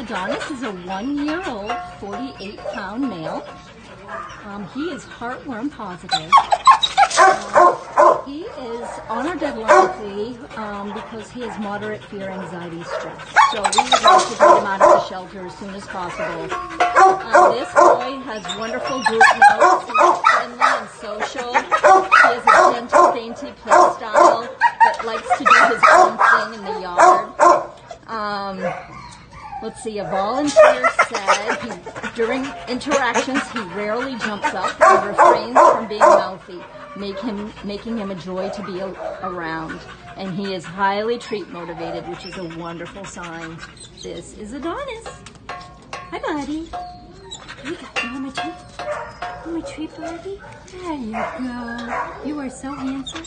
Adonis is a 1-year-old, 48-pound male. He is heartworm positive. He is on our deadline plea because he has moderate fear, anxiety, stress. So we would like to get him out of the shelter as soon as possible. This boy has wonderful group notes. He's friendly and social. He has a gentle, dainty play style that likes to do his own thing in the yard. Let's see, a volunteer said during interactions he rarely jumps up and refrains from being mouthy, making him a joy to be around. And he is highly treat motivated, which is a wonderful sign. This is Adonis. Hi, buddy. You want my treat? You want my treat, buddy? There you go. You are so handsome.